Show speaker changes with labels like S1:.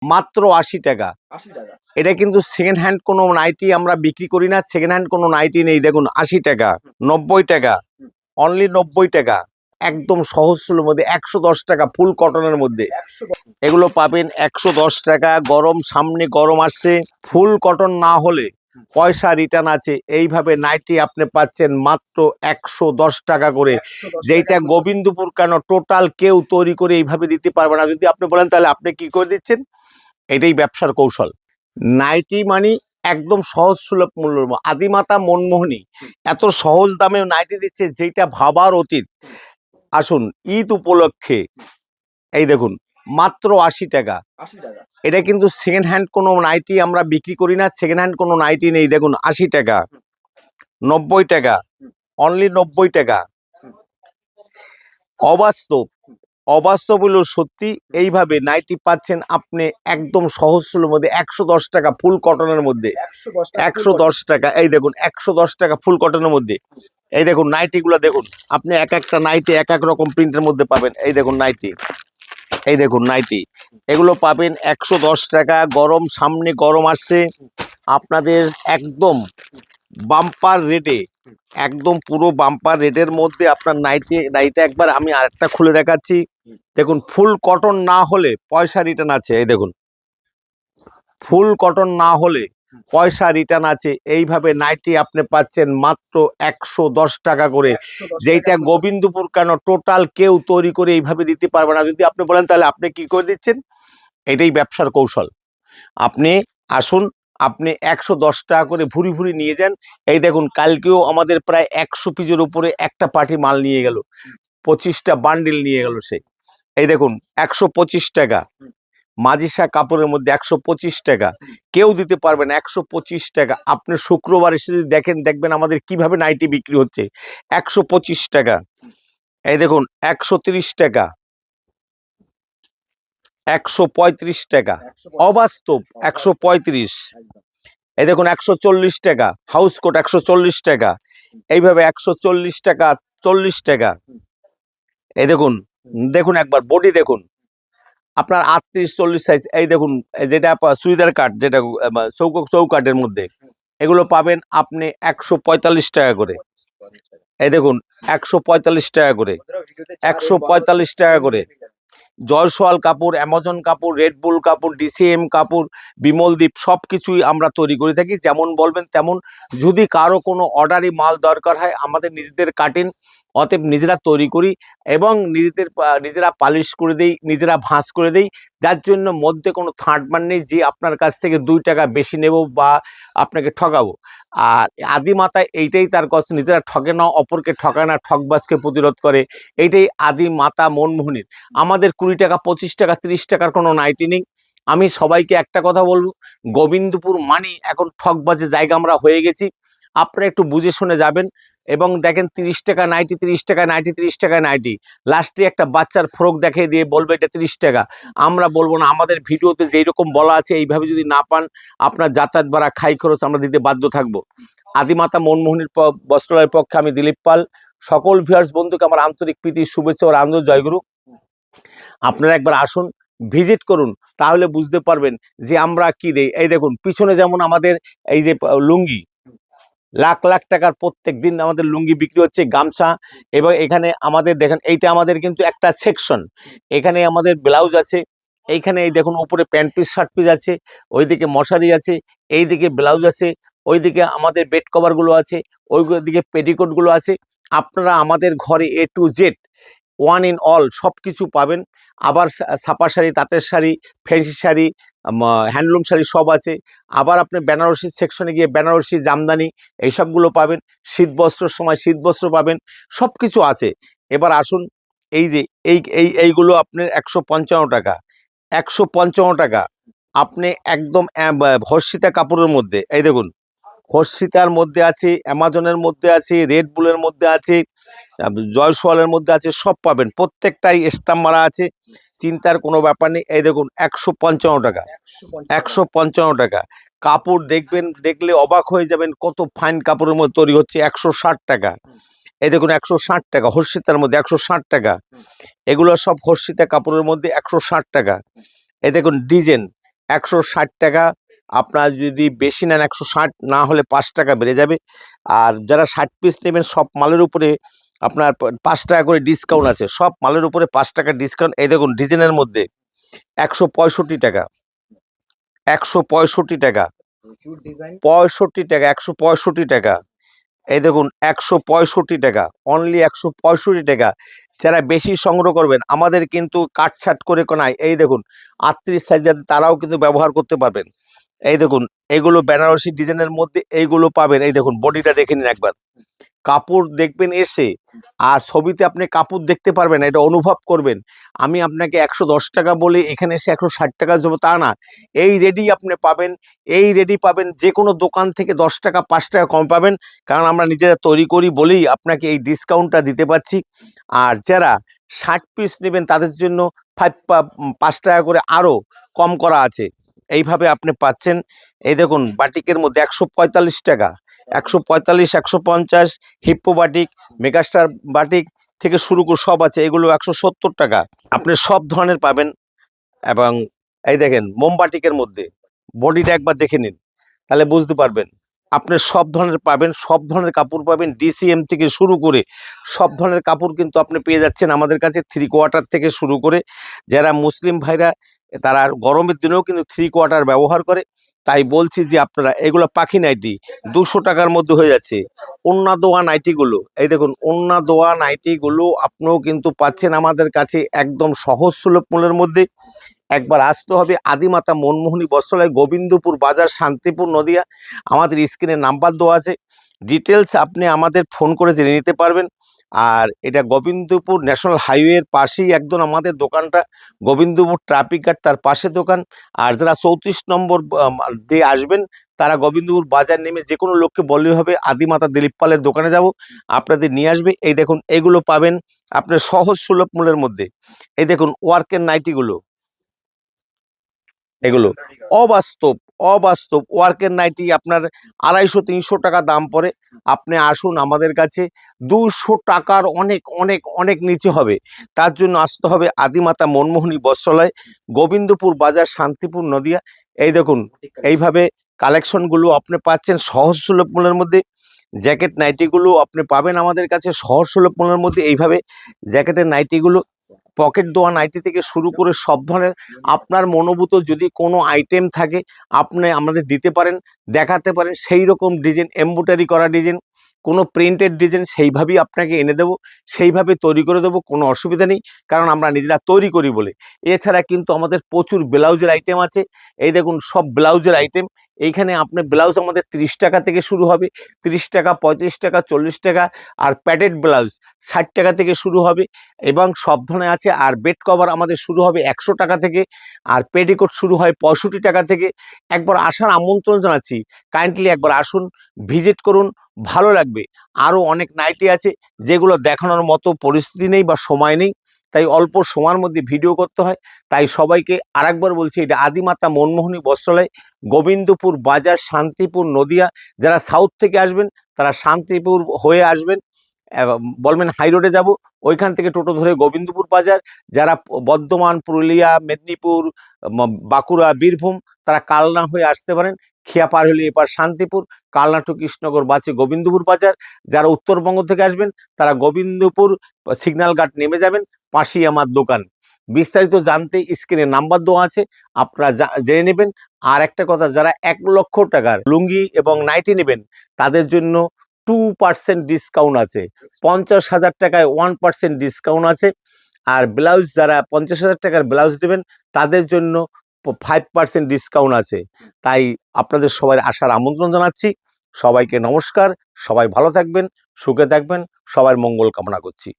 S1: মাত্র 80 টাকা। এটা কিন্তু সেকেন্ড হ্যান্ড কোনো নাইটি আমরা বিক্রি করি না, সেকেন্ড হ্যান্ড কোনো নাইটি নেই। দেখুন 80 টাকা, 90 টাকা, অনলি 90 টাকা, একদম সহজ সুলভের মধ্যে 110 টাকা, ফুল কটনের মধ্যে এগুলো পাবেন 110 টাকা। গরম, সামনে গরম আসছে, ফুল কটন না হলে পয়সা রিটার্ন আছে। এইভাবে নাইটি আপনি পাচ্ছেন মাত্র 110 টাকা করে, যেটা গোবিন্দপুর কেন টোটাল কেউ তৈরি করে এইভাবে দিতে পারবে না। যদি আপনি বলেন তাহলে আপনি কি করে দিচ্ছেন? এটাই ব্যবসার কৌশল। নাইটি মানি একদম সহজ সুলভ মূল্য। আদিমাতা মনমোহনী এত সহজ দামে নাইটি দিচ্ছে, যেটা ভাবার অতীত। আসুন ঈদ উপলক্ষে এই দেখুন মাত্র 80 টাকা। এটা কিন্তু সেকেন্ড হ্যান্ড কোনো নাইটি আমরা বিক্রি করি না, সেকেন্ড হ্যান্ড কোনো নাইটি নেই। দেখুন 80 টাকা, 90 টাকা, অনলি 90 টাকা। অবাস্তব, অবাস্তব হলো সত্যি। এইভাবে নাইটি পাচ্ছেন আপনি একদম সহজ সুলভের মধ্যে 110 টাকা, ফুল কটনের মধ্যে 110 টাকা। এই দেখুন 110 টাকা ফুল কটনের মধ্যে। এই দেখুন নাইটিগুলো দেখুন, আপনি এক একটা নাইটি এক এক রকম প্রিন্টের মধ্যে পাবেন। এই দেখুন নাইটি, এই দেখুন নাইটি, এগুলো পাবেন 110 টাকা। গরম, সামনে গরম আসছে, আপনাদের একদম বাম্পার রেটে, একদম পুরো বাম্পার রেটের মধ্যে আপনার নাইটি একবার আমি আরেকটা খুলে দেখাচ্ছি। দেখুন ফুল কটন না হলে পয়সা রিটার্ন আছে। এই দেখুন ফুল কটন না হলে পয়সা রিটার্ন আছে। এইভাবে নাইটি আপনি পাচ্ছেন মাত্র 110 টাকা করে, যেটা গোবিন্দপুর কেন টোটাল কেউ তৈরি করে এইভাবে দিতে পারবে না। যদি আপনি বলেন তাহলে আপনি কি করে দিচ্ছেন? এটাই ব্যবসার কৌশল। আপনি আসুন, আপনি 110 টাকা করে ভুরি ভুরি নিয়ে যান। এই দেখুন কালকেও আমাদের প্রায় 100 পিসের উপরে একটা পার্টি মাল নিয়ে গেল, 25টা বান্ডিল নিয়ে গেল সে। এই দেখুন 125 টাকা, মাজিসা কাপড়ের মধ্যে 125 টাকা, কেউ দিতে পারবে না। 125 টাকা। আপনি শুক্রবার এসে যদি দেখেন, দেখবেন আমাদের কিভাবে নাইটি বিক্রি হচ্ছে। 125 টাকা। এই দেখুন 130 টাকা, 135 টাকা, অবাস্তব 135। এই দেখুন 140 টাকা, হাউস কোট 140 টাকা, এইভাবে 140 টাকা, 40 টাকা। এই দেখুন, দেখুন একবার বডি দেখুন, আপনার 38-40 সাইজ। এই দেখুন যেটা চুড়িদার কাট, যেটা চৌকাটের মধ্যে, এগুলো পাবেন আপনি 145 টাকা করে। এই দেখুন 145 টাকা করে, 145 টাকা করে। জয়সওয়াল কাপড়, অ্যামাজন কাপড়, রেডবুল কাপড়, ডিসিএম কাপড়, বিমলদ্বীপ সবকিছুই আমরা তৈরি করে থাকি। যেমন বলবেন তেমন। যদি কারো কোনো অর্ডারি মাল দরকার হয়, আমাদের নিজেদের কাটিং, অতএব নিজেরা তৈরি করি এবং নিজেরা পালিশ করে দেই, নিজেরা ভাঁজ করে দেই। যার জন্য মধ্যে কোনো থার্ডমান নেই যে আপনার কাছ থেকে 2 টাকা বেশি নেব বা আপনাকে ঠকাবো। আর আদিমাতা এইটাই তার কষ্ট, নিজেরা ঠকে না, অপরকে ঠকায় না, ঠকবাজকে প্রতিরোধ করে। এইটাই আদিমাতা মনমোহনীর। আমাদের 20 টাকা, 25 টাকা, 30 টাকার কোনো নাইটি নেই। আমি সবাইকে একটা কথা বলবো, গোবিন্দপুর মানি এখন ঠকবাজের জায়গা আমরা হয়ে গেছি। আপনারা একটু বুঝে শুনে যাবেন এবং দেখেন 30 টাকা নাইটি, 30 টাকা নাইটি, 30 টাকা নাইটি, লাস্টে একটা বাচ্চার ফ্রক দেখিয়ে দিয়ে বলবে এটা 30 টাকা। আমরা বলবো না, আমাদের ভিডিওতে যেই রকম বলা আছে এইভাবে যদি না পান, আপনার যাতায়াত ভাড়া, খাই খরচ আমরা দিতে বাধ্য থাকবো। আদিমাতা মনমোহনীর বস্ত্রালয়ের পক্ষে আমি দিলীপ পাল। সকল ভিউয়ার্স বন্ধুকে আমার আন্তরিক প্রীতি, শুভেচ্ছা ও আনন্দ জয়গুরু। আপনারা একবার আসুন, ভিজিট করুন, তাহলে বুঝতে পারবেন যে আমরা কি দেই। এই দেখুন পিছনে যেমন আমাদের এই যে লুঙ্গি, লাখ লাখ টাকার প্রত্যেক দিন আমাদের লুঙ্গি বিক্রি হচ্ছে, গামছা। এবং এখানে আমাদের দেখেন, এইটা আমাদের কিন্তু একটা সেকশন। এখানে আমাদের ব্লাউজ আছে, এইখানে এই দেখুন উপরে প্যান্ট পিস, শার্ট পিস আছে, ওইদিকে মশারি আছে, এইদিকে ব্লাউজ আছে, ওইদিকে আমাদের বেড কভারগুলো আছে, ওইদিকে পেটিকোটগুলো আছে। আপনারা আমাদের ঘরে A to Z, one in all সব কিছু পাবেন। আবার ছাপা শাড়ি, তাঁতের শাড়ি, ফ্যান্সি শাড়ি, হ্যান্ডলুম শাড়ি সব আছে। আবার আপনি বেনারসি সেকশনে গিয়ে বেনারসি, জামদানি এইসবগুলো পাবেন। শীত বস্ত্রের সময় শীত বস্ত্র পাবেন, সব কিছু আছে। এবার আসুন, এই যে এইগুলো আপনার 155 টাকা, 155 টাকা। আপনি একদম হর্ষিতা কাপড়ের মধ্যে, এই দেখুন হর্ষিতার মধ্যে আছে, অ্যামাজনের মধ্যে আছে, রেড বুলের মধ্যে আছে, জয়সওয়ালের মধ্যে আছে, সব পাবেন। প্রত্যেকটাই স্টাম্প মারা আছে, চিন্তার কোনো ব্যাপার নেই। এই দেখুন 155 টাকা, 155 টাকা। কাপড় দেখবেন, দেখলে অবাক হয়ে যাবেন কত ফাইন কাপড়ের মধ্যে তৈরি হচ্ছে। 160 টাকা। এই দেখুন 160 টাকা, হর্ষিতার মধ্যে 160 টাকা। এগুলো সব হর্ষিতা কাপড়ের মধ্যে 160 টাকা। এই দেখুন ডিজাইন, 160 টাকা। আপনার যদি বেশি নেন 160, না হলে 5 টাকা বেড়ে যাবে। আর যারা 60 পিস নেবেন সব মালের উপরে আপনার 5 টাকা করে ডিসকাউন্ট আছে, সব মালের উপরে 5 টাকা ডিসকাউন্ট। এই দেখুন ডিজাইনের মধ্যে 165 টাকা, 165 টাকা, 65 টাকা, 165 টাকা। এই দেখুন 165 টাকা, অনলি 165 টাকা। যারা বেশি সংগ্রহ করবেন আমাদের কিন্তু কাটছাট করে নাই, এই দেখুন 38 সাইজ যাদের তারাও কিন্তু ব্যবহার করতে পারবেন। এই দেখুন এগুলো বেনারসি ডিজাইনের মধ্যে এইগুলো পাবেন। এই দেখুন বডিটা দেখে নিন একবার, কাপড় দেখবেন এসে, আর ছবিতে আপনি কাপড় দেখতে পারবেন, এটা অনুভব করবেন। আমি আপনাকে 110 টাকা বলে এখানে এসে 160 টাকা দেবো তা না, এই রেডি আপনি পাবেন, এই রেডি পাবেন যে কোনো দোকান থেকে 10 টাকা 5 টাকা কম পাবেন, কারণ আমরা নিজেরা তৈরি করি বলেই আপনাকে এই ডিসকাউন্টটা দিতে পারছি। আর যারা 60 পিস নেবেন তাদের জন্য 5 টাকা করে আরও কম করা আছে, এইভাবে আপনি পাচ্ছেন। এই দেখুন বাটিকের মধ্যে 145 টাকা, 145, 150, হিপ্পো বাটিক, মেগাস্টার বাটিক থেকে শুরু করে সব আছে, এগুলো 170 টাকা। আপনি সব ধরনের পাবেন। এবং এই দেখেন মোমবাটিকের মধ্যে বডিটা একবার দেখে নিন, তাহলে বুঝতে পারবেন। আপনি সব ধরনের পাবেন, সব ধরনের কাপড় পাবেন, ডিসিএম থেকে শুরু করে সব ধরনের কাপড় কিন্তু আপনি পেয়ে যাচ্ছেন আমাদের কাছে। 3 কোয়ার্টার থেকে শুরু করে, যারা মুসলিম ভাইরা তারা গরমের দিনেও কিন্তু 3 কোয়ার্টার ব্যবহার করে, তাই বলছি যে আপনারা এগুলো পাখি নাইটি 200 টাকার মধ্যে হয়ে যাচ্ছে। ওন্না দোয়া নাইটিগুলো, এই দেখুন ওন্না দোয়া নাইটিগুলো আপনিও কিন্তু পাচ্ছেন আমাদের কাছে একদম সহজ সুলভ মূল্যের মধ্যে। একবার আসতে হবে আদিমাতা মনমোহনী বস্ত্রালয়, গোবিন্দপুর বাজার, শান্তিপুর, নদিয়া। আমাদের স্ক্রিনে নাম্বার দেওয়া আছে, ডিটেলস আপনি আমাদের ফোন করে জেনে নিতে পারবেন। আর এটা গোবিন্দপুর ন্যাশনাল হাইওয়ের পাশেই একদম আমাদের দোকানটা, গোবিন্দপুর ট্রাফিক গার্ড তার পাশে দোকান। আর যারা 34 নম্বর দিয়ে আসবেন তারা গোবিন্দপুর বাজার নেমে যে কোনো লোককে বললেই হবে আদিমাতা দিলীপ পালের দোকানে যাব, আপনাদের নিয়ে আসবে। এই দেখুন এগুলো পাবেন আপনার সহজ সুলভ মূল্যের মধ্যে। এই দেখুন ওয়ার্কের নাইটিগুলো, এগুলো অবাস্তব, অবাস্তব ওয়ার্কের নাইটি আপনার 250-300 টাকা দাম পড়ে। আপনি আসুন আমাদের কাছে, 200 টাকার অনেক অনেক অনেক নিচে হবে। তার জন্য আসতে হবে আদিমাতা মনমোহনী বস্ত্রালয়, গোবিন্দপুর বাজার, শান্তিপুর, নদিয়া। এই দেখুন এইভাবে কালেকশনগুলো আপনি পাচ্ছেন সহজ সুলভ মূল্যের মধ্যে। জ্যাকেট নাইটিগুলো আপনি পাবেন আমাদের কাছে সহজ সুলভ মূল্যের মধ্যে। এইভাবে জ্যাকেটের নাইটিগুলো, পকেট দেওয়া নাইটি থেকে শুরু করে সব ধরনের আপনার মনোভূত যদি কোনো আইটেম থাকে আপনি আমাদের দিতে পারেন, দেখাতে পারেন, সেই রকম ডিজাইন, এমব্রয়ডারি করা ডিজাইন, কোনো প্রিন্টেড ডিজাইন সেইভাবেই আপনাকে এনে দেবো, সেইভাবে তৈরি করে দেবো, কোনো অসুবিধা নেই, কারণ আমরা নিজেরা তৈরি করি বলে। এছাড়া কিন্তু আমাদের প্রচুর ব্লাউজের আইটেম আছে। এই দেখুন সব ব্লাউজের আইটেম, এইখানে আপনি ব্লাউজ আমাদের 30 টাকা থেকে শুরু হবে, 30 টাকা, 35 টাকা, 40 টাকা। আর প্যাডেড ব্লাউজ 60 টাকা থেকে শুরু হবে, এবং সব ধরনের আছে। আর বেড কভার আমাদের শুরু হবে 100 টাকা থেকে, আর পেটিকোট শুরু হয় 65 টাকা থেকে। একবার আসার আমন্ত্রণ জানাচ্ছি, কাইন্ডলি একবার আসুন, ভিজিট করুন, ভালো লাগবে। আরও অনেক নাইটি আছে যেগুলো দেখানোর মতো পরিস্থিতি নেই বা সময় নেই, তাই অল্প সময়ের মধ্যে ভিডিও করতে হয়। তাই সবাইকে আরেকবার বলছি, এটা আদিমাতা মনমোহনী বস্ত্রালয়, গোবিন্দপুর বাজার, শান্তিপুর, নদিয়া। যারা সাউথ থেকে আসবেন তারা শান্তিপুর হয়ে আসবেন, বলবেন হাই রোডে যাব, ওইখান থেকে টোটো ধরে গোবিন্দপুর বাজার। যারা বর্ধমান, পুরুলিয়া, মেদিনীপুর, বাঁকুড়া, বীরভূম, তারা কালনা হয়ে আসতে পারেন। খেয়া পার হলে এপার শান্তিপুর, কালনা টু কৃষ্ণনগর বাসে গোবিন্দপুর বাজার। যারা উত্তরবঙ্গ থেকে আসবেন তারা গোবিন্দপুর সিগন্যাল ঘাট নেমে যাবেন, পাশেই আমার দোকান। বিস্তারিত জানতে স্ক্রিনে নাম্বার দেওয়া আছে, আপনারা জেনে নেবেন। আর একটা কথা, যারা 1 লক্ষ টাকার লুঙ্গি এবং নাইটি নেবেন তাদের জন্য 2% ডিসকাউন্ট আছে, 50,000 টাকায় 1% ডিসকাউন্ট আছে। আর ব্লাউজ যারা 50,000 টাকার ব্লাউজ দেবেন তাদের জন্য 5% ডিসকাউন্ট আছে। তাই আপনাদের সবাই আসার আমন্ত্রণ জানাচ্ছি। সবাইকে নমস্কার, সবাই ভালো থাকবেন, সুখে থাকবেন, সবার মঙ্গল কামনা করছি।